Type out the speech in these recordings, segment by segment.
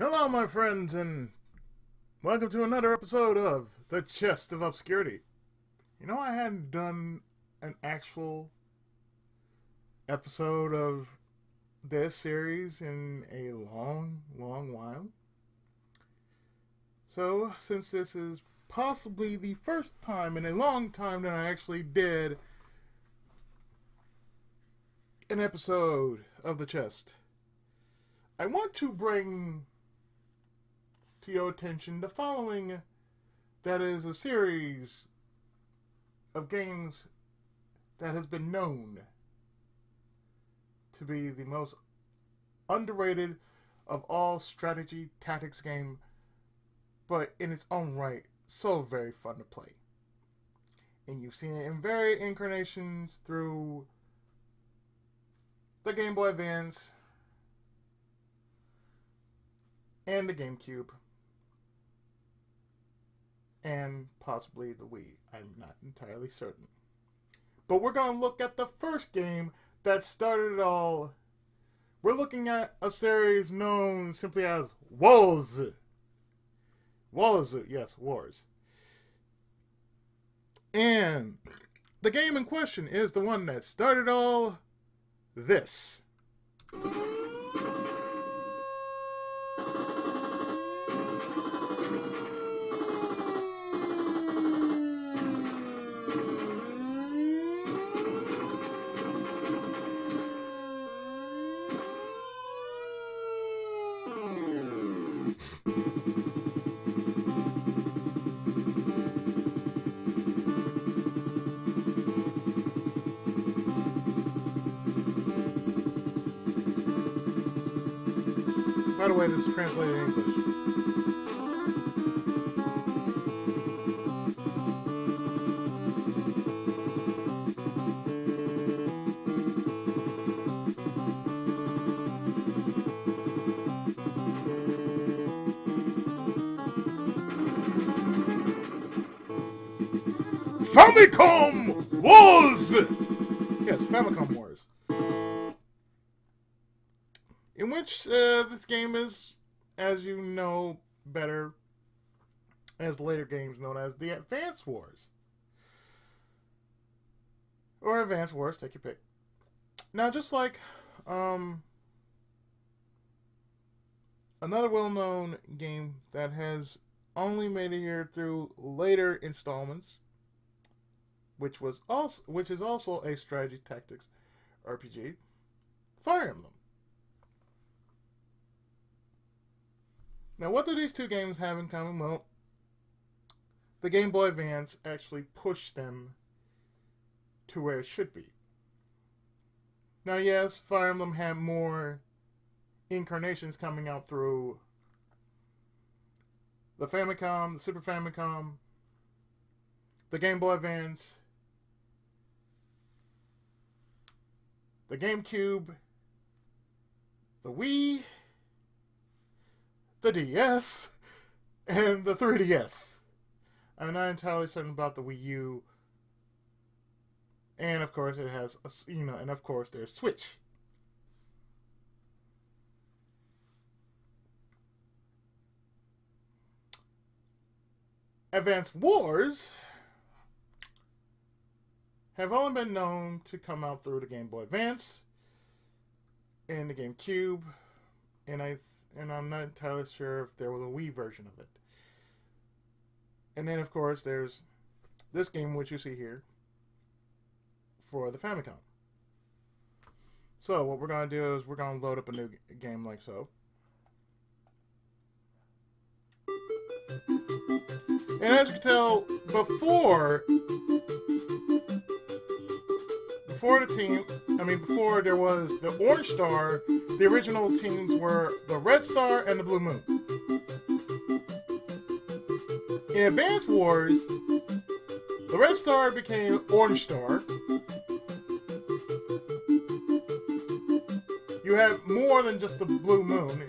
Hello, my friends, and welcome to another episode of The Chest of Obscurity. You know, I hadn't done an actual episode of this series in a long while. So, since this is possibly the first time in a long time that I actually did an episode of The Chest, I want to bring to your attention the following, that is a series of games that has been known to be the most underrated of all strategy tactics game, but in its own right, so very fun to play. And you've seen it in various incarnations through the Game Boy Advance and the GameCube, and possibly the Wii. I'm not entirely certain. But we're going to look at the first game that started it all. We're looking at a series known simply as Wars. Wars, yes, Wars. And the game in question is the one that started all this. By the way, this is translated in English. Famicom Wars! Yes, Famicom Wars. In which this game is, as you know better, as later games known as the Advance Wars. Or Advance Wars, take your pick. Now, just like another well-known game that has only made it here through later installments, which is also a strategy tactics RPG, Fire Emblem. Now, what do these two games have in common? Well, the Game Boy Advance actually pushed them to where it should be. Now, yes, Fire Emblem had more incarnations coming out through the Famicom, the Super Famicom, the Game Boy Advance, the GameCube, the Wii, the DS, and the 3DS. I'm not entirely certain about the Wii U. And of course it has, and of course there's Switch. Advance Wars have only been known to come out through the Game Boy Advance and the GameCube, and I'm not entirely sure if there was a Wii version of it. And then, of course, there's this game, which you see here, for the Famicom. So, what we're going to do is we're going to load up a new game like so. And as you can tell, before there was the Orange Star, the original teams were the Red Star and the Blue Moon. In Advance Wars, the Red Star became Orange Star. You had more than just the Blue Moon.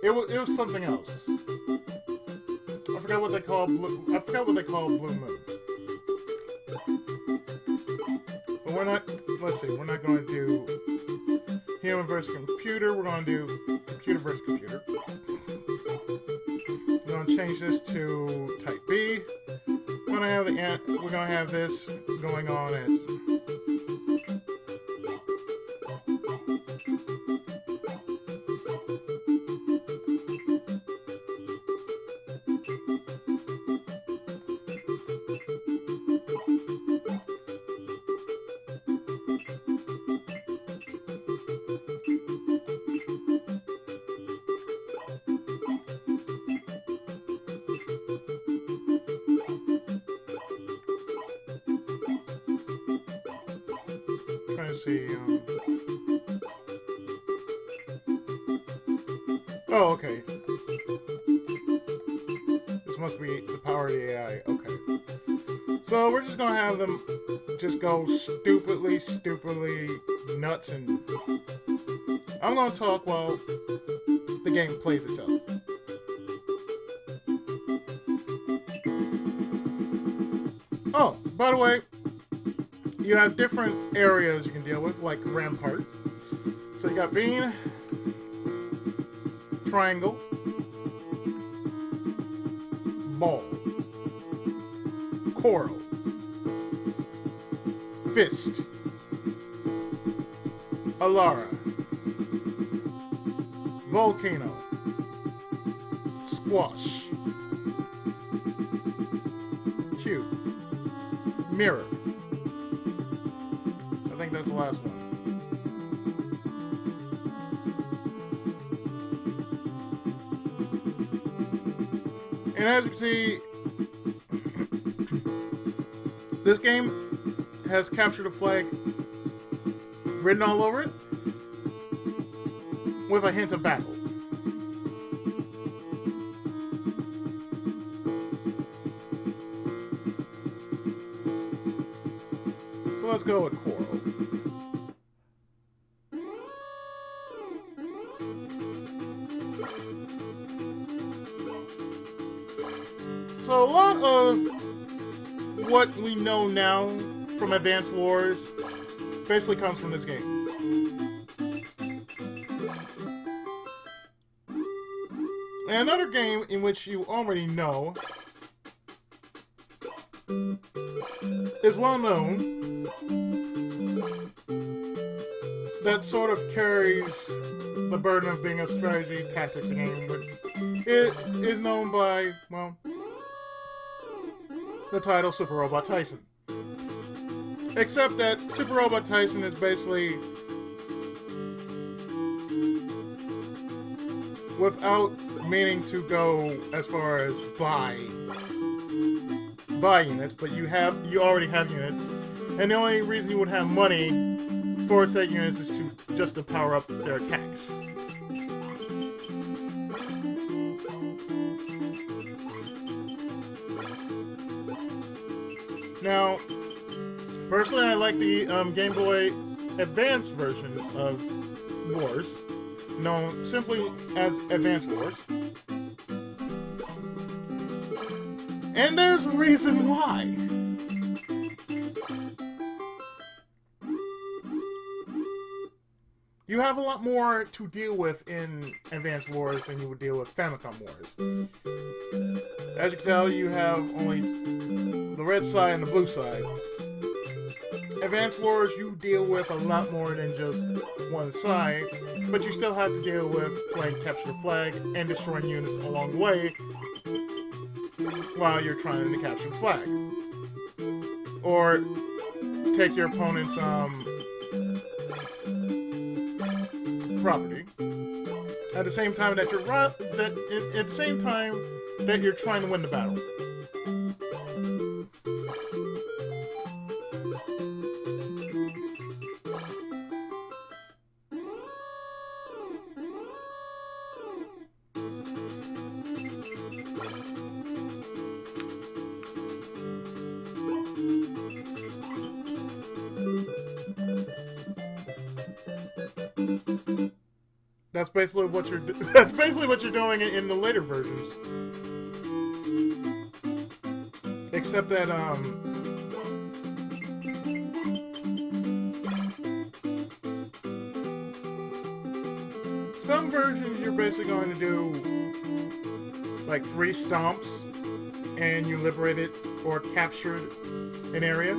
It was something else. I forgot what they call Blue Moon. But we're not. Let's see. We're not going to do Human versus computer. We're going to do computer versus computer. We're going to change this to type B. We're going to have this going on at trying to see. Oh, okay. This must be the power of the AI. Okay. So we're just gonna have them just go stupidly nuts, and I'm gonna talk while the game plays itself. Oh, by the way, you have different areas you can deal with, like rampart. So you got bean, triangle, ball, coral, fist, alara, volcano, squash, cube, mirror. I think that's the last one. And as you can see, this game has captured a flag written all over it with a hint of battle. So let's go with coral. So a lot of what we know now from Advance Wars basically comes from this game. And another game in which you already know is well known, that sort of carries the burden of being a strategy tactics game, but it is known by, well, the title Super Robot Tyson. Except that Super Robot Tyson is basically, without meaning to go as far as buy units, but you already have units, and the only reason you would have money for said units is just to power up their attacks. Now, personally, I like the Game Boy Advance version of Wars, known simply as Advance Wars. And there's a reason why. You have a lot more to deal with in Advance Wars than you would deal with Famicom Wars. As you can tell, you have only the red side and the blue side. Advance Wars, you deal with a lot more than just one side, but you still have to deal with playing capture the flag and destroying units along the way while you're trying to capture the flag. Or take your opponent's property at the same time that you're trying to win the battle. That's basically what you're doing in the later versions. Except that some versions you're basically going to do like 3 stomps and you liberated or captured an area.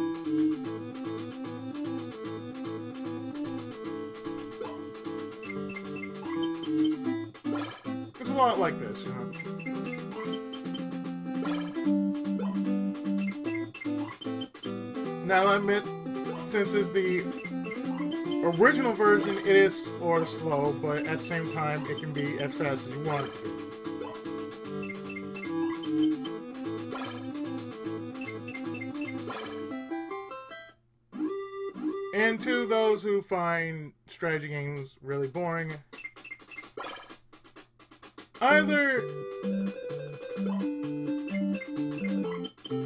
It's a lot like this, you know. Now I admit, since it's the original version, it is sort of slow, but at the same time, it can be as fast as you want it to be. And to those who find strategy games really boring, either,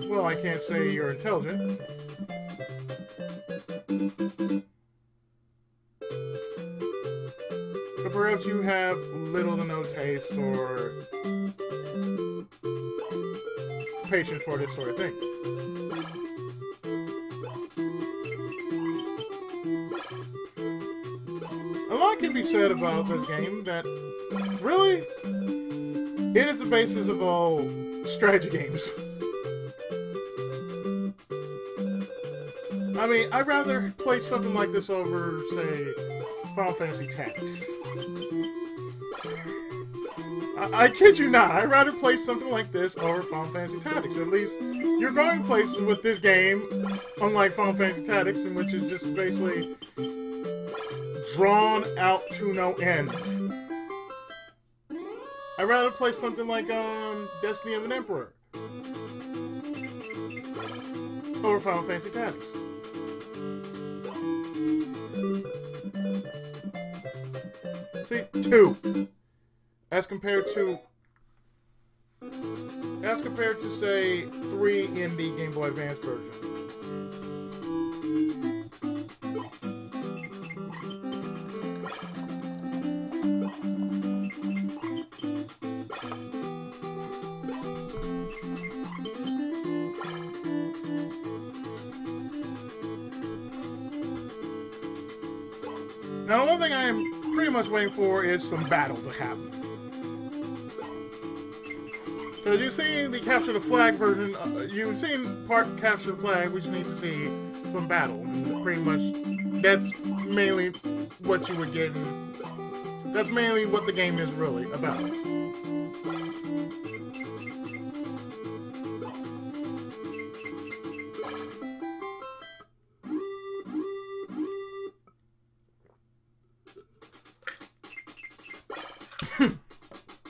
well, I can't say you're intelligent, but perhaps you have little to no taste or patience for this sort of thing. A lot can be said about this game that really, it is the basis of all strategy games. I mean, I'd rather play something like this over, say, Final Fantasy Tactics. I kid you not, I'd rather play something like this over Final Fantasy Tactics. At least, you're going places with this game, unlike Final Fantasy Tactics, in which is just basically drawn out to no end. I'd rather play something like Destiny of an Emperor over Final Fantasy Tactics. See, 2. As compared to say 3 in the Game Boy Advance version. Now, the one thing I am pretty much waiting for is some battle to happen. Because you've seen the capture the flag version, you've seen part capture the flag, we just need to see some battle. And pretty much, that's mainly what you would get. That's mainly what the game is really about.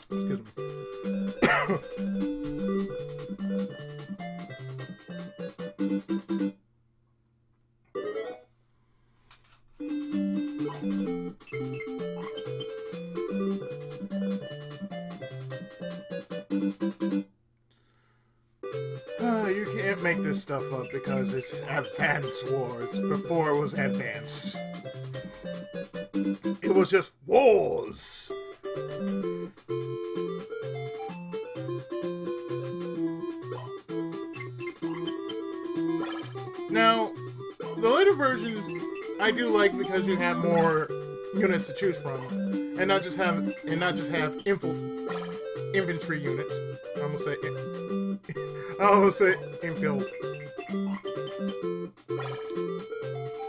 Excuse me. You can't make this stuff up because it's Advance Wars before it was Advance. It was just Wars! Now, the later versions I do like because you have more units to choose from, and not just have infantry units. I almost say infield,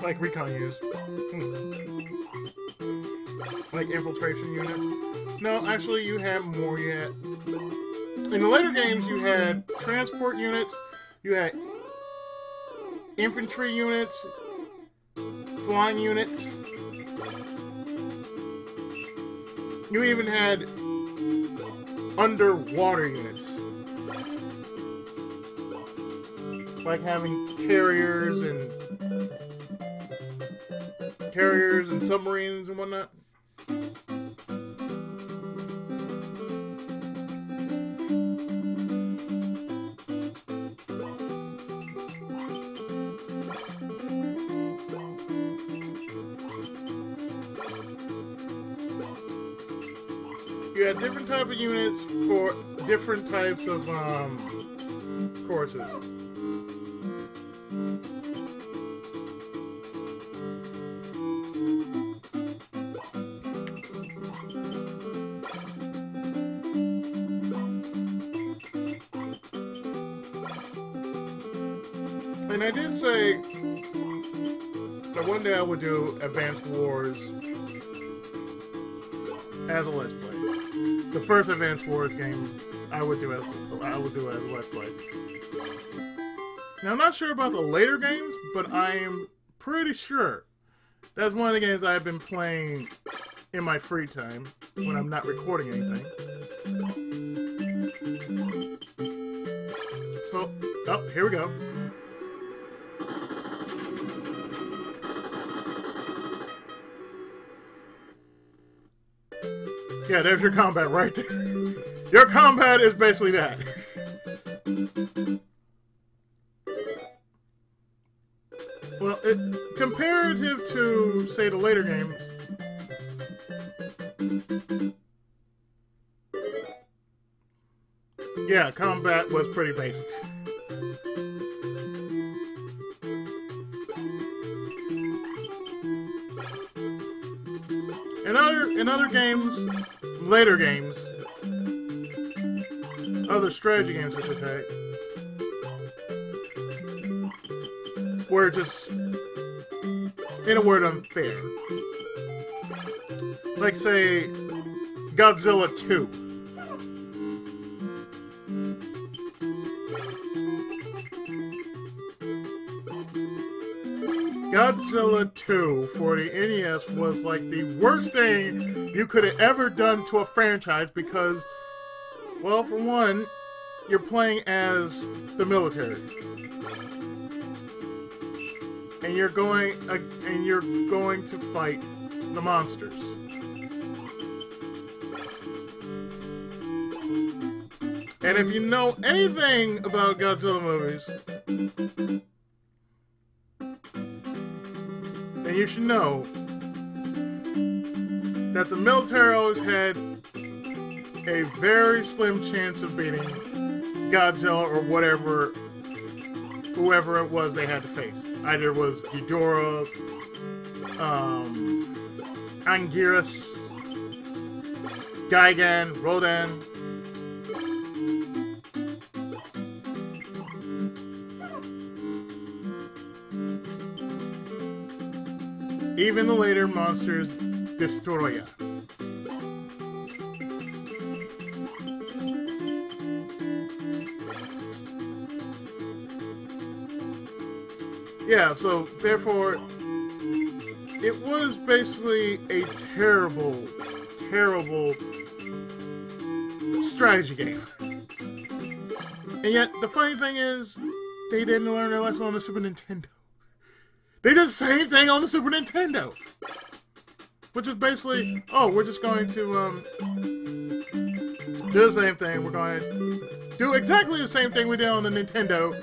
like recon units, like infiltration units. No, actually, you have more. You had in the later games, you had transport units, you had infantry units, flying units. You even had underwater units, like having carriers and submarines and whatnot. You had different type of units for different types of courses. And I did say that one day I would do Advanced Wars as a Let's Play. The first Advanced Wars game I would do as a Let's Play. Now I'm not sure about the later games, but I am pretty sure that's one of the games I've been playing in my free time when I'm not recording anything. So, oh, here we go. Yeah, there's your combat right there. Your combat is basically that. Well, comparative to, say, the later games, yeah, combat was pretty basic. In other games, later games, other strategy games, I should say, were just, in a word, unfair. Like, say, Godzilla 2. Godzilla 2 for the NES was like the worst thing you could have ever done to a franchise because, well, for one, you're playing as the military. And you're going to fight the monsters. And if you know anything about Godzilla movies, then you should know that the military always had a very slim chance of beating Godzilla or whoever it was they had to face. Either it was Ghidorah, Anguirus, Gigan, Rodan. Even the later monsters, Destroya. Yeah, so therefore, it was basically a terrible, terrible strategy game. And yet, the funny thing is, they didn't learn their lesson on the Super Nintendo. They did the same thing on the Super Nintendo! Which is basically, oh, we're just going to, do the same thing. We're going to do exactly the same thing we did on the Nintendo,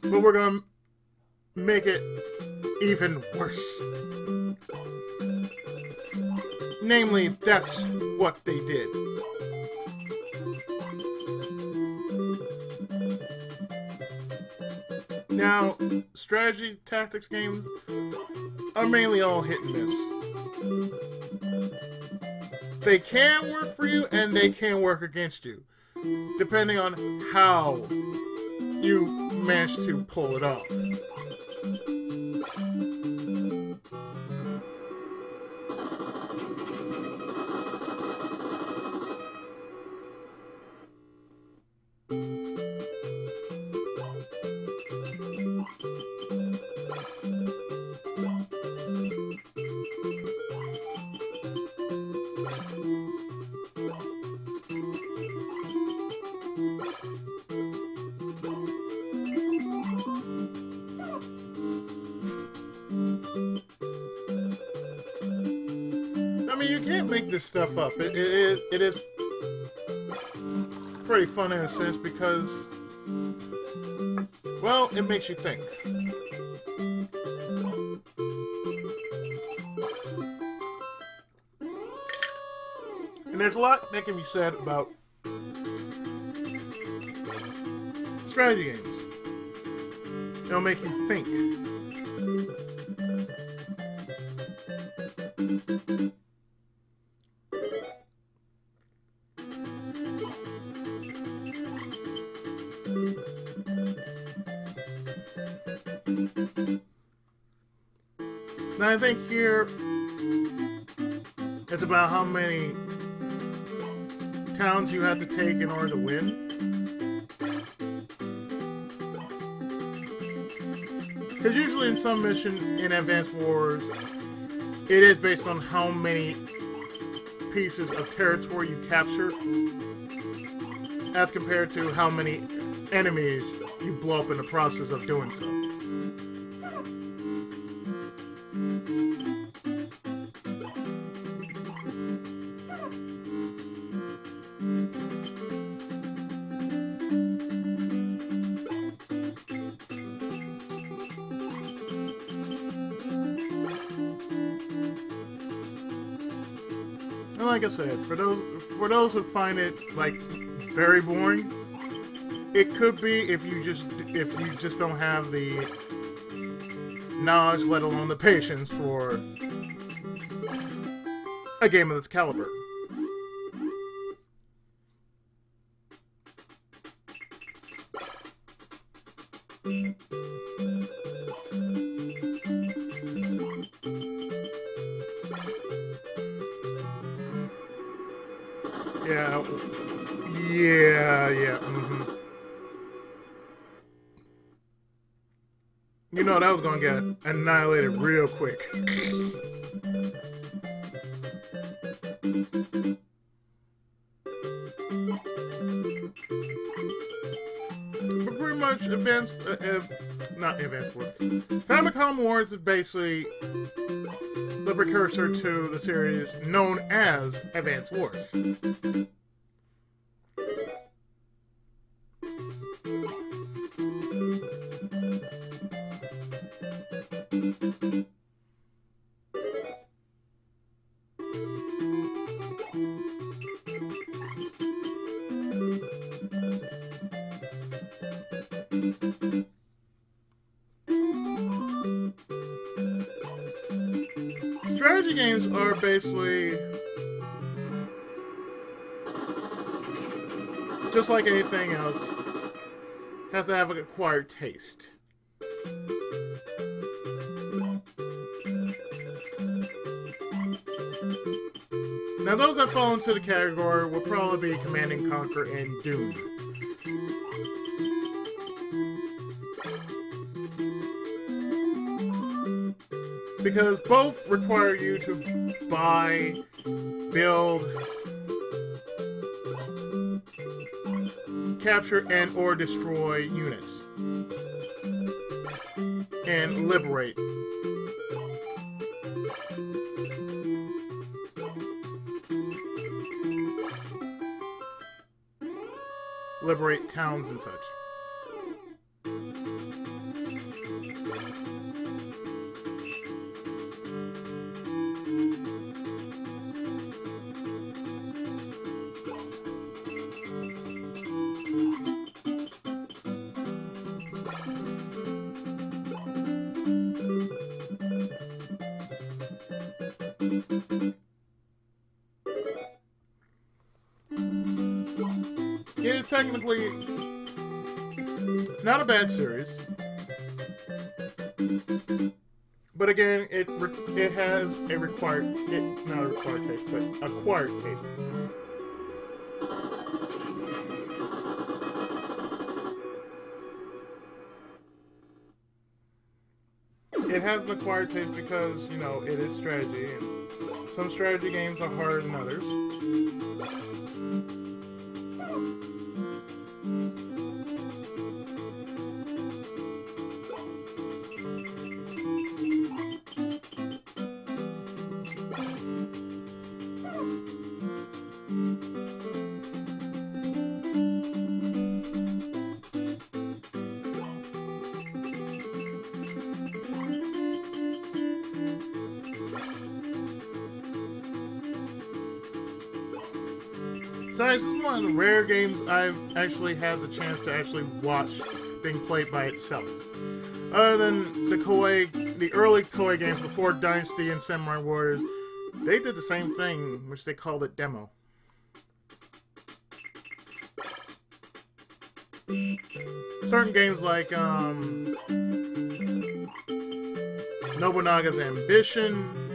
but we're going to make it even worse. Namely, that's what they did. Now, strategy tactics games are mainly all hit and miss. They can work for you and they can work against you, depending on how you manage to pull it off. I mean, you can't make this stuff up. It is pretty fun in a sense because, well, it makes you think. And there's a lot that can be said about strategy games. They'll make you think. Now I think here it's about how many towns you have to take in order to win. Because usually in some mission in Advanced Wars, it is based on how many pieces of territory you capture as compared to how many enemies you blow up in the process of doing so. And like I said, for those who find it like very boring, it could be if you just don't have the knowledge, let alone the patience for a game of this caliber. Yeah. You know that was gonna get annihilated real quick. But pretty much not Advanced Wars. Famicom Wars is basically the precursor to the series known as Advanced Wars. Strategy games are basically just like anything else, has to have an acquired taste. Now those that fall into the category will probably be Command & Conquer and Doom. Because both require you to buy, build, capture and or destroy units. And liberate. Liberate towns and such. It's technically not a bad series, but again, it has a not a required taste, but acquired taste. It has an acquired taste because, you know, it is strategy, and some strategy games are harder than others. So this is one of the rare games I've actually had the chance to actually watch being played by itself. Other than the early Koei games before Dynasty and Samurai Warriors, they did the same thing, which they called it demo. Certain games like Nobunaga's ambition.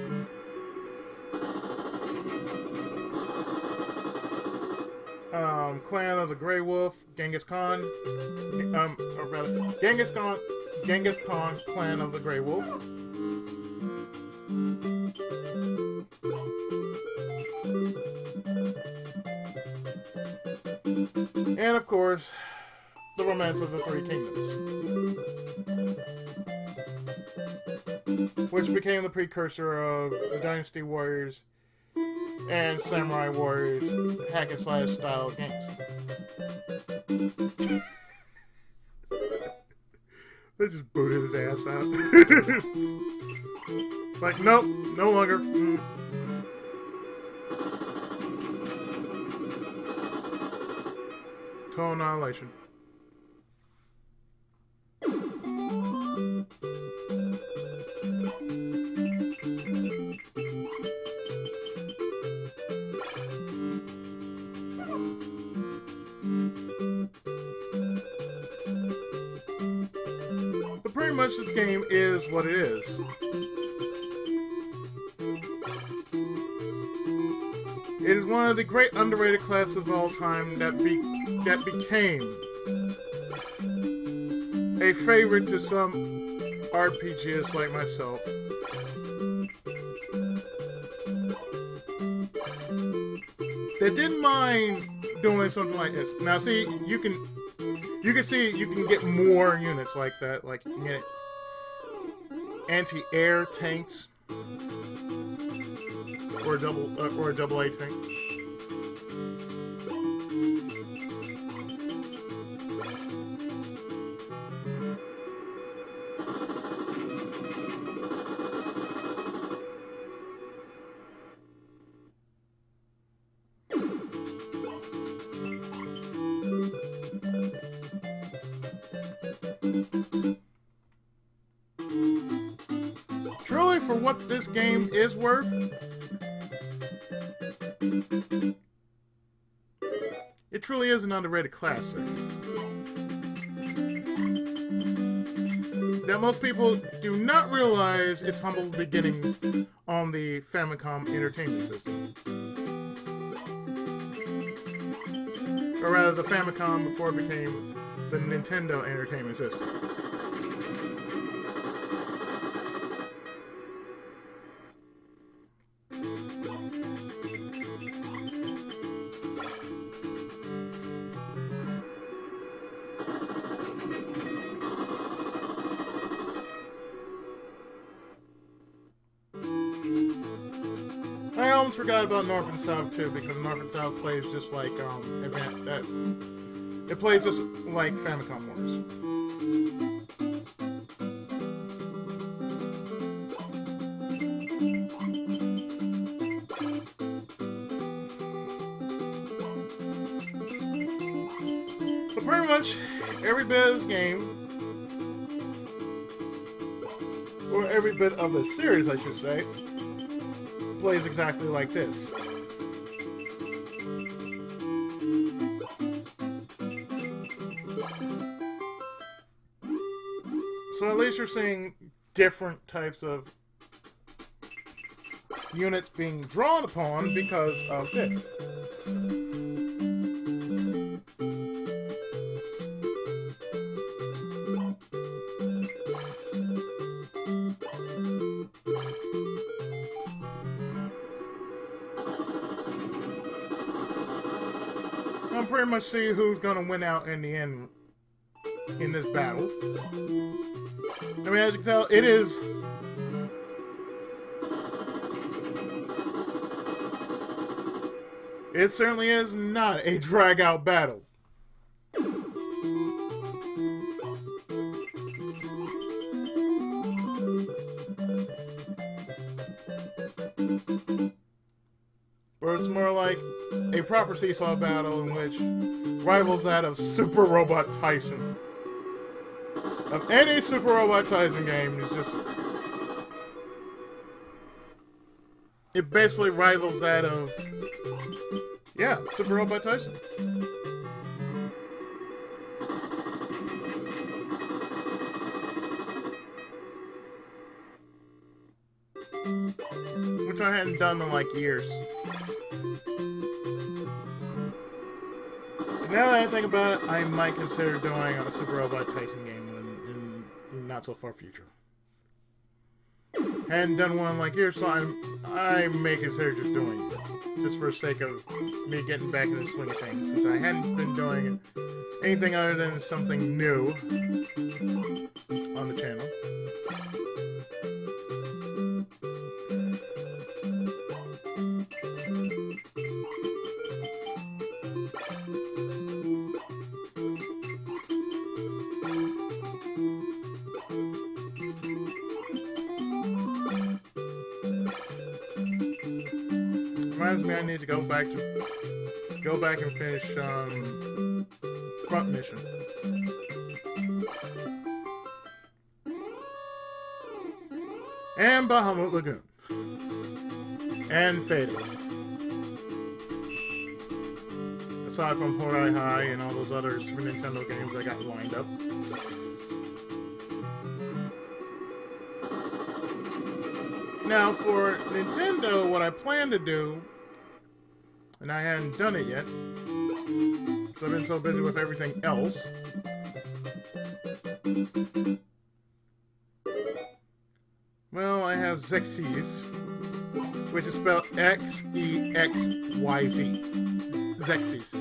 Clan of the Grey Wolf, Genghis Khan. Or rather, Genghis Khan, Clan of the Grey Wolf. And of course, the Romance of the Three Kingdoms, which became the precursor of the Dynasty Warriors and Samurai Warriors hack and slash style games. They just booted his ass out. Like, nope, no longer. Total annihilation. But pretty much this game is what it is. It is one of the great underrated classes of all time that became a favorite to some RPGists like myself. That didn't mind doing something like this. Now, see, you can get more units like that. Like you can get anti-air tanks or a double A tank. Truly, for what this game is worth, it truly is an underrated classic that most people do not realize its humble beginnings on the Famicom Entertainment System. Or rather, the Famicom before it became the Nintendo Entertainment System. I almost forgot about North and South too, because North and South plays just like it plays just like Famicom Wars. But pretty much every bit of this game, or every bit of the series, I should say, plays exactly like this. So at least you're seeing different types of units being drawn upon because of this. I'll pretty much see who's gonna win out in the end in this battle. I mean, as you can tell, it is it certainly is not a drag-out battle. But it's more like a proper seesaw battle in which rivals that of Super Robot Tyson. Of any Super Robot Tyson game, it's just... it basically rivals that of... yeah, Super Robot Tyson. which I hadn't done in like years. Now that I think about it, I might consider doing a Super Robot Tyson game in not so far future. Hadn't done one like yours, so I may consider just doing it, just for the sake of me getting back in the swing of things, since I hadn't been doing anything other than something new on the channel. Reminds me I need to go back and finish Front Mission. And Bahamut Lagoon. And Fatal. Aside from Horai High and all those other Super Nintendo games I got lined up. Now for Nintendo, what I plan to do, and I hadn't done it yet, because I've been so busy with everything else. Well, I have Xyz, which is spelled X-E-X-Y-Z. Xyz.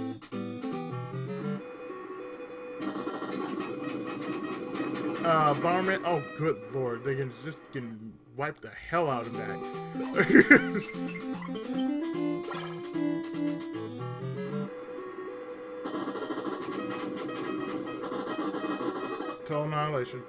Bomberman, oh good lord, they can just wipe the hell out of that. Total Annihilation.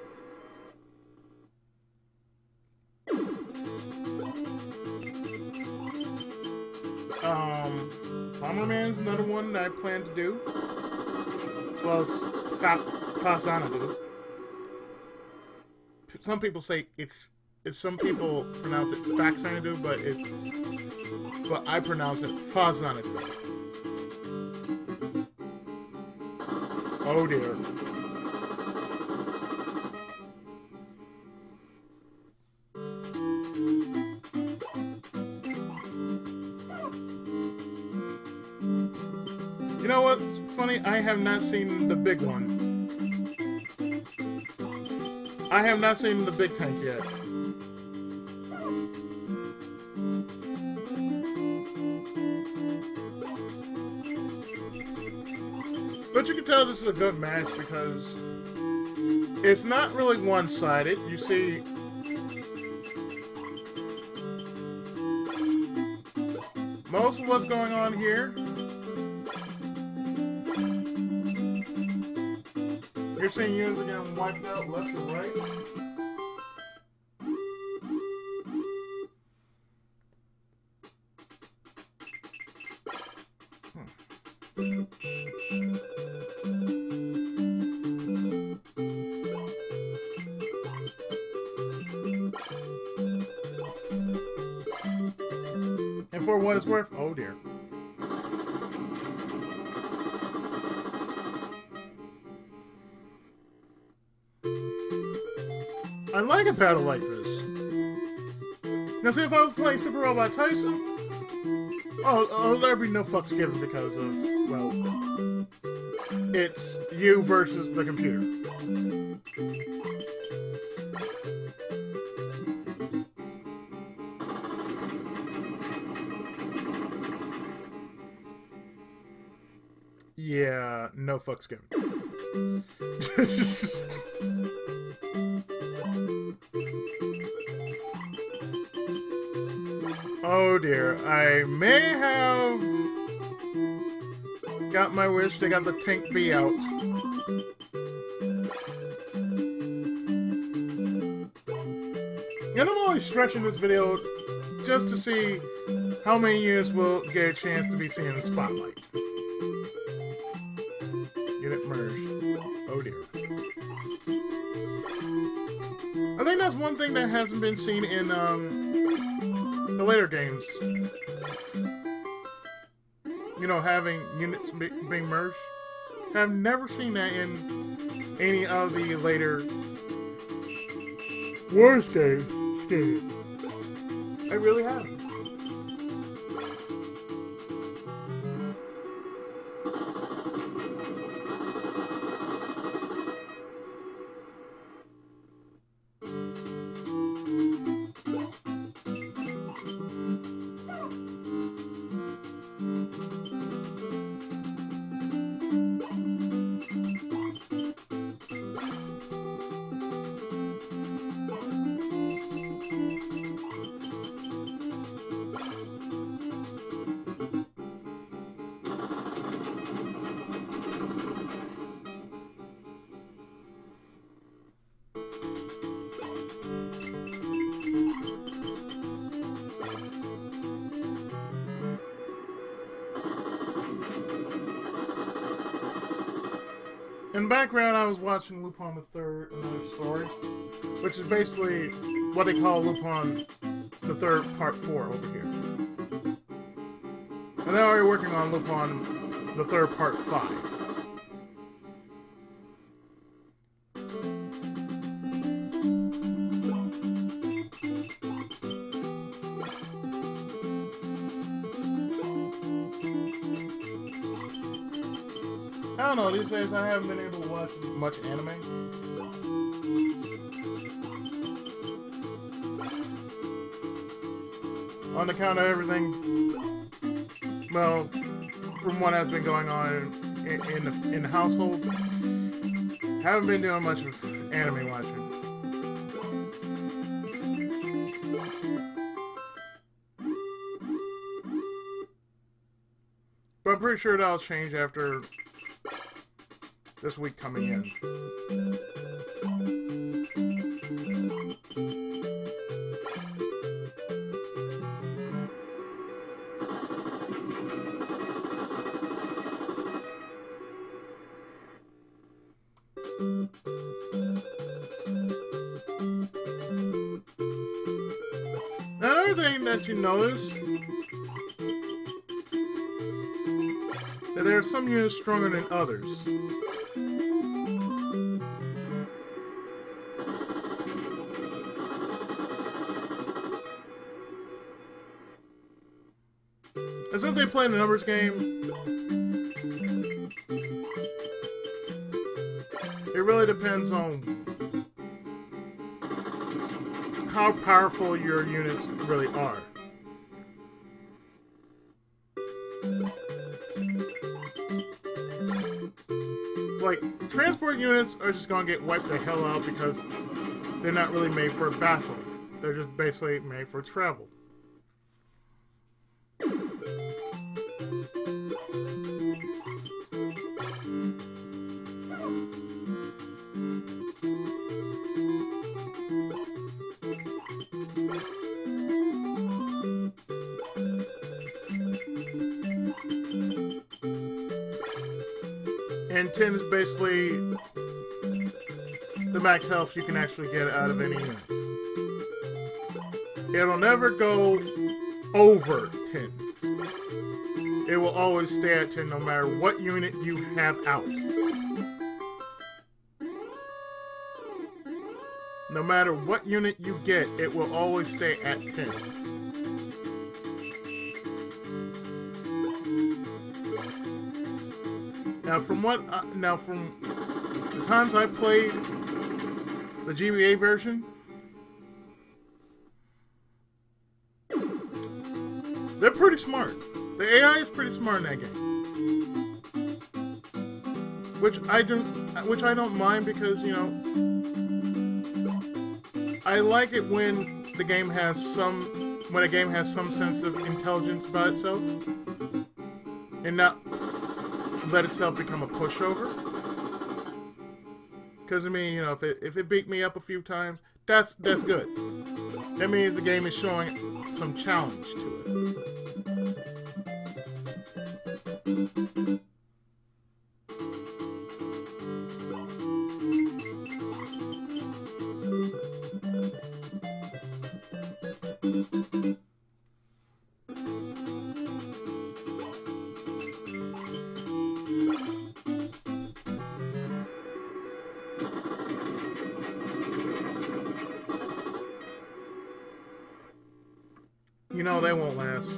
Bomberman's another one that I plan to do. As well as Fazanadu. Some people say some people pronounce it Faxanadu, but I pronounce it Fazanadu. Oh dear. You know what's funny? I have not seen the big one. I have not seen the big tank yet. But you can tell this is a good match because it's not really one-sided. You see most of what's going on here. You're seeing units are getting wiped out left and right. And for what it's worth, oh dear. I like a battle like this. Now see, if I was playing Super Robot Tyson, oh, there'd be no fucks given because of, well, it's you versus the computer. Yeah, no fucks given. Oh dear, I may have got my wish. They got the tank B out. And I'm only stretching this video just to see how many units will get a chance to be seen in the spotlight. Unit merged. Oh dear. I think that's one thing that hasn't been seen in the later games. You know, having units being merged. I've never seen that in any of the later Wars games. I really haven't. In the background, I was watching Lupin the Third, another story, which is basically what they call Lupin the Third Part 4 over here. And they're already working on Lupin the Third Part 5. I don't know, these days I haven't been able to watch much anime. On account of everything, well, from what has been going on in the household, haven't been doing much of anime watching. But I'm pretty sure that'll change after this week coming in. Another thing that you notice, that there are some units stronger than others. As if they play the numbers game, it really depends on how powerful your units really are. Like, transport units are just gonna get wiped the hell out because they're not really made for battle. They're just basically made for travel. And 10 is basically the max health you can actually get out of any unit. It'll never go over 10. It will always stay at 10 no matter what unit you have out. No matter what unit you get, it will always stay at 10. Now from the times I played the GBA version, they're pretty smart. The AI is pretty smart in that game, which I don't mind because, you know, I like it when a game has some sense of intelligence about itself and not let itself become a pushover. Because I mean, you know, if it beat me up a few times, that's good. That means the game is showing some challenge to it. You know they won't last.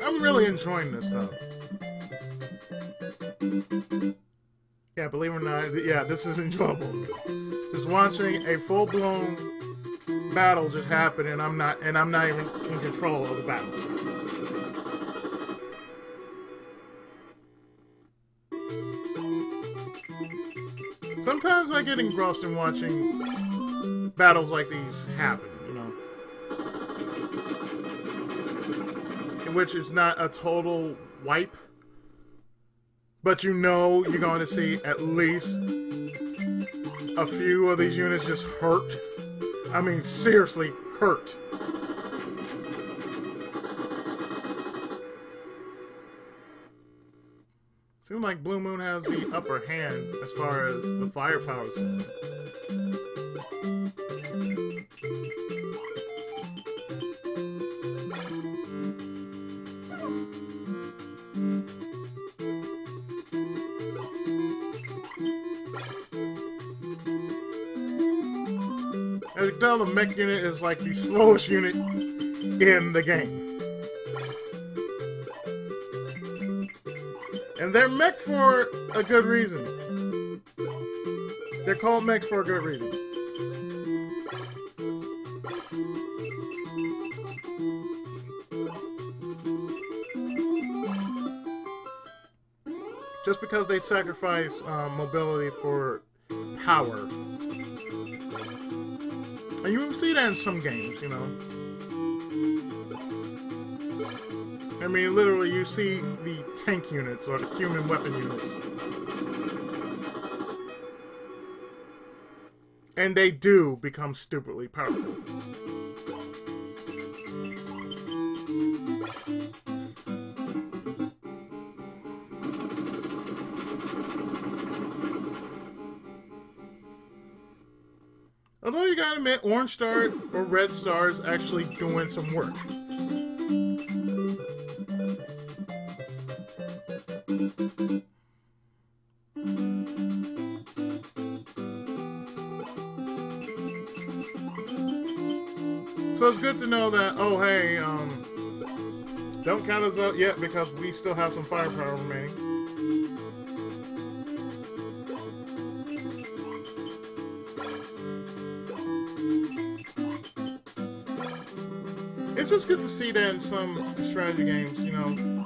I'm really enjoying this though. Yeah, believe it or not, yeah, this is enjoyable. Just watching a full-blown battle just happen, and I'm not even in control of the battle. Sometimes I get engrossed in watching battles like these happen, you know, in which it's not a total wipe, but you know you're going to see at least a few of these units just hurt. I mean, seriously, hurt. Seems like Blue Moon has the upper hand as far as the firepower is concerned. As you can tell, the mech unit is like the slowest unit in the game. And they're mech for a good reason. They're called mechs for a good reason. Just because they sacrifice mobility for power. And you see that in some games, you know. I mean, literally, you see the tank units or the human weapon units. And they do become stupidly powerful. Although you gotta admit, Orange Star or Red Star is actually doing some work. So it's good to know that, oh hey, don't count us out yet because we still have some firepower remaining. It's just good to see that in some strategy games, you know.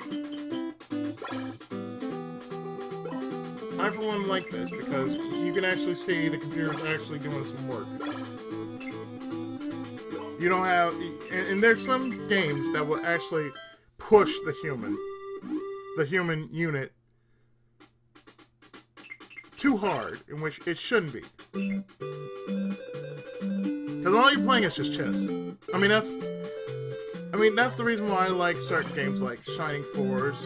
I for one like this because you can actually see the computer's actually doing some work. You don't have, and there's some games that will actually push the human unit too hard, in which it shouldn't be. Because all you're playing is just chess. I mean, that's the reason why I like certain games like Shining Force,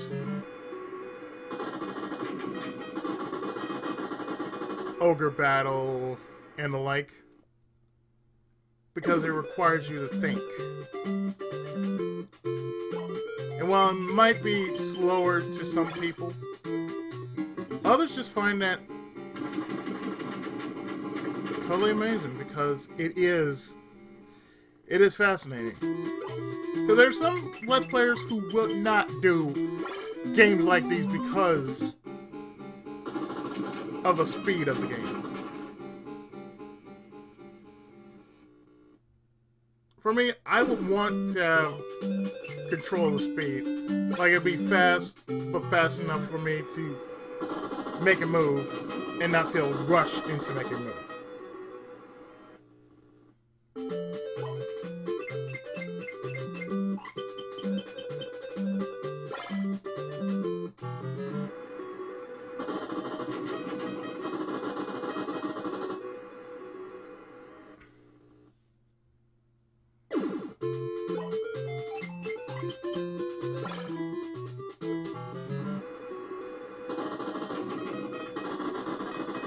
Ogre Battle, and the like. Because it requires you to think. And while it might be slower to some people, others just find that totally amazing because it is fascinating. Because there's some Let's Players who will not do games like these because of the speed of the game. For me, I would want to have control of the speed. Like, it'd be fast, but fast enough for me to make a move and not feel rushed into making a move.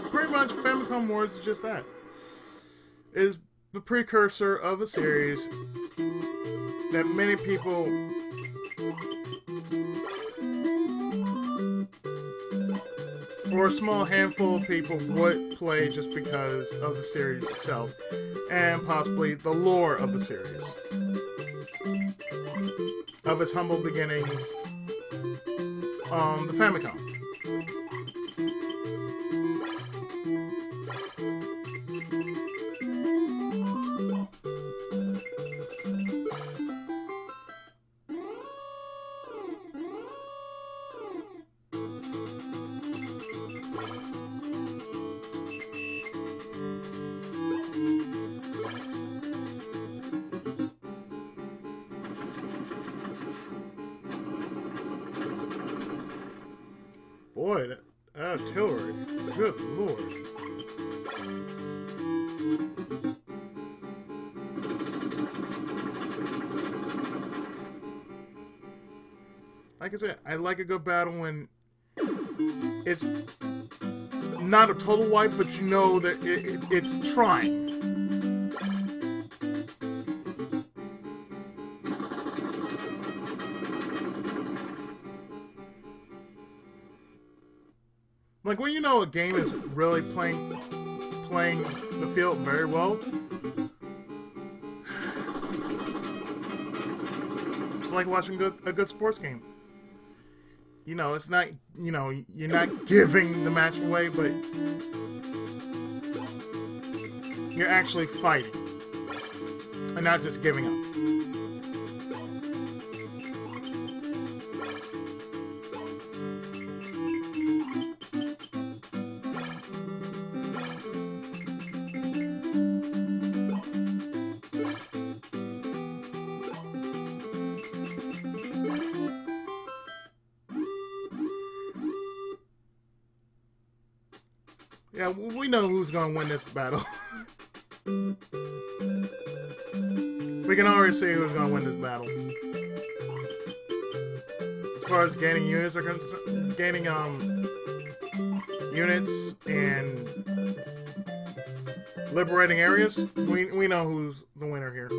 Pretty much, Famicom Wars is just that. It is the precursor of a series that many people or a small handful of people would play just because of the series itself and possibly the lore of the series. Of its humble beginnings on the Famicom. Boy, that artillery. Good lord. Like I said, I like a good battle when it's not a total wipe, but you know that it's trying. Like when you know a game is really playing the field very well. It's like watching a good sports game. You know, it's not, you know, you're not giving the match away, but you're actually fighting and not just giving up. Yeah, we know who's going to win this battle. We can already see who's going to win this battle. As far as gaining units are concerned, gaining units and liberating areas, we know who's the winner here.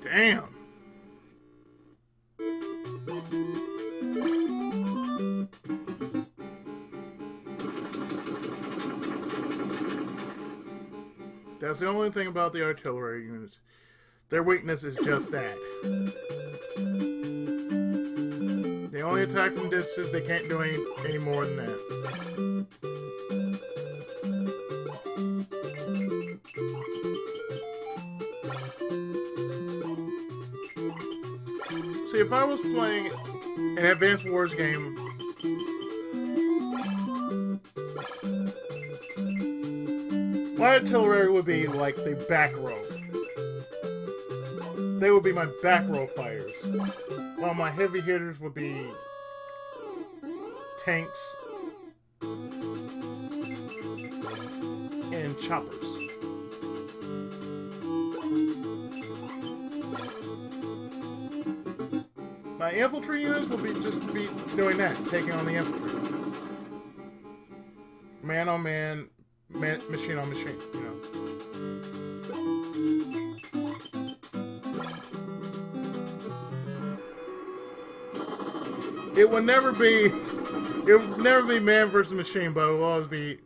Damn. That's the only thing about the artillery units. Their weakness is just that. They only attack from distance, they can't do any more than that. See, if I was playing an Advanced Wars game, my artillery would be like the back row. They would be my back row fighters, while my heavy hitters would be tanks and choppers. My infantry units will be just be doing that, taking on the infantry. Man on man, machine on machine, you know. It will never be man versus machine, but it will always be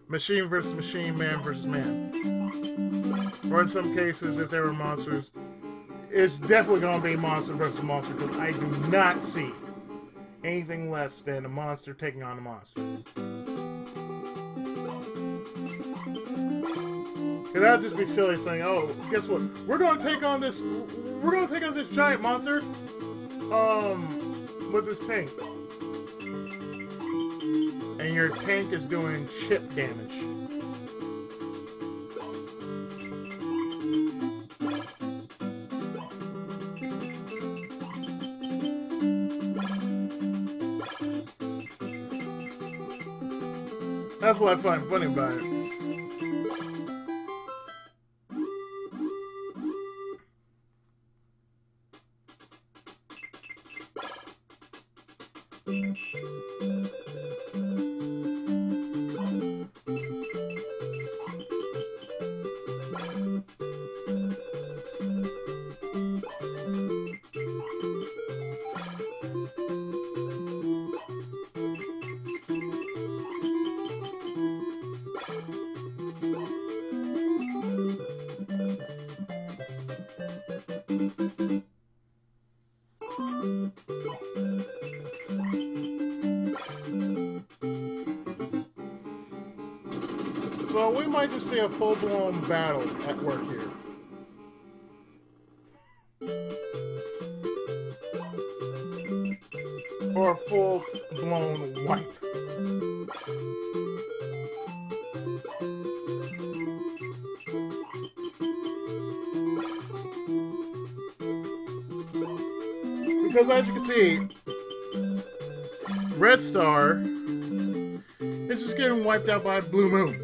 machine versus machine, man versus man. Or in some cases, if there were monsters, it's definitely going to be monster versus monster because I do not see anything less than a monster taking on a monster. Because that'd just be silly saying, "Oh, guess what? We're going to take on this. We're going to take on this giant monster. With this tank." And your tank is doing chip damage. That's what I find funny about it. So we might just see a full-blown battle at work here. Or a full-blown wipe. Because as you can see, Red Star is just getting wiped out by Blue Moon.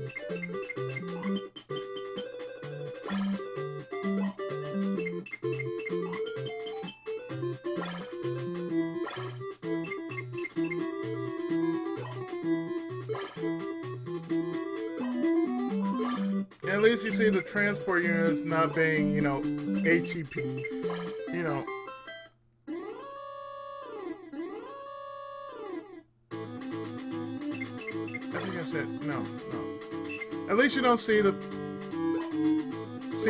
At least you see the transport units not being, you know, ATP, you know. I think I said, no. At least you don't see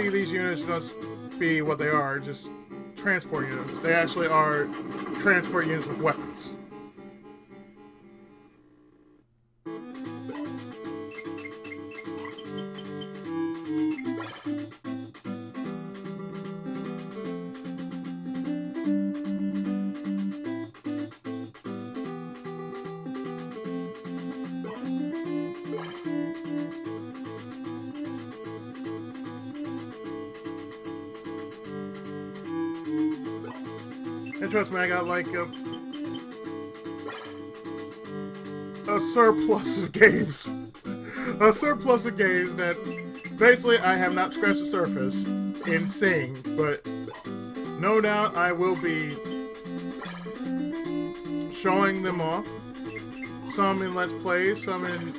these units just be what they are, just transport units. They actually are transport units with weapons. And trust me, I got like a surplus of games. A surplus of games that basically I have not scratched the surface in seeing, but no doubt I will be showing them off. Some in Let's Play, some in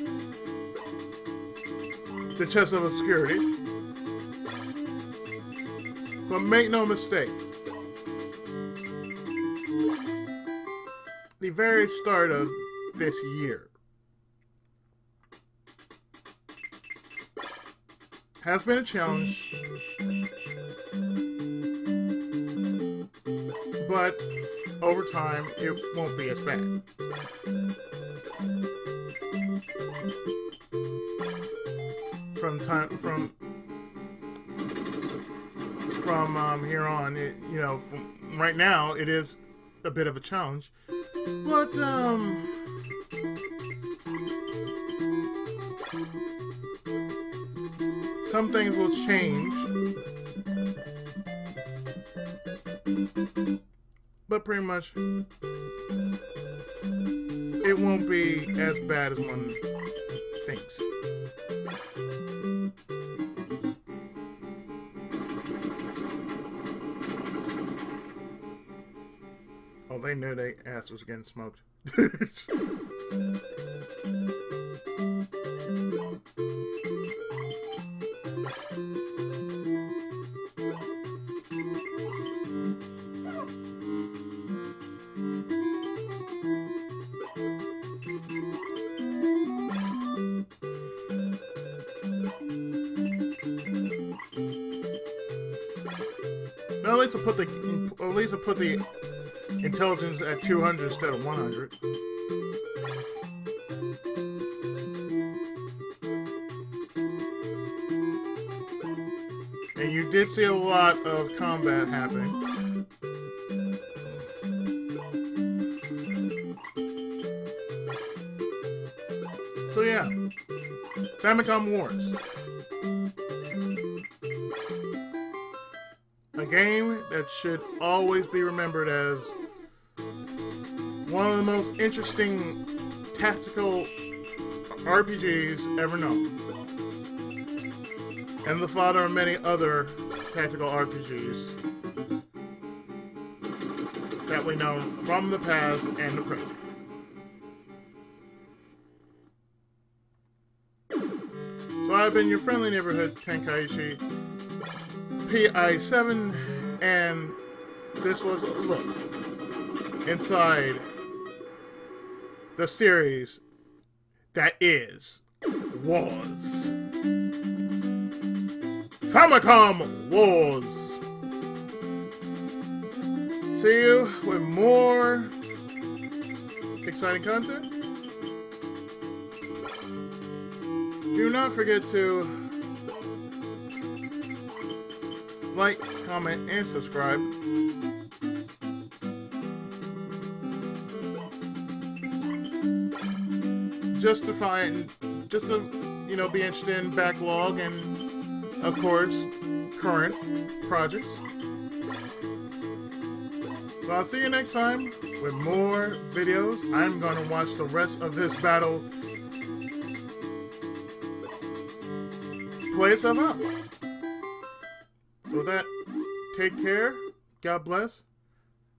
the Chest of Obscurity. But make no mistake, the very start of this year has been a challenge, but over time it won't be as bad. From here on, you know, right now it is a bit of a challenge. But, some things will change. But pretty much, it won't be as bad as one thinks. Oh, they knew their ass was getting smoked. at least I put the intelligence at 200 instead of 100. And you did see a lot of combat happening. So yeah, Famicom Wars. A game that should always be remembered as one of the most interesting tactical RPGs ever known. And the father of many other tactical RPGs that we know from the past and the present. So I've been your friendly neighborhood Tenkaichi PI7, and this was a look inside the series that was Famicom Wars. See you with more exciting content. Do not forget to like, comment, and subscribe. Just to you know, be interested in backlog and, of course, current projects. So I'll see you next time with more videos. I'm gonna watch the rest of this battle play itself out. So with that, take care, God bless,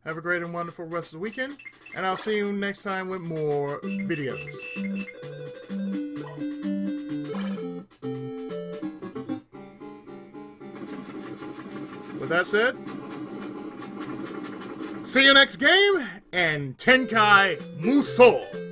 have a great and wonderful rest of the weekend, and I'll see you next time with more videos. With that said, see you next game, and Tenkai Musou!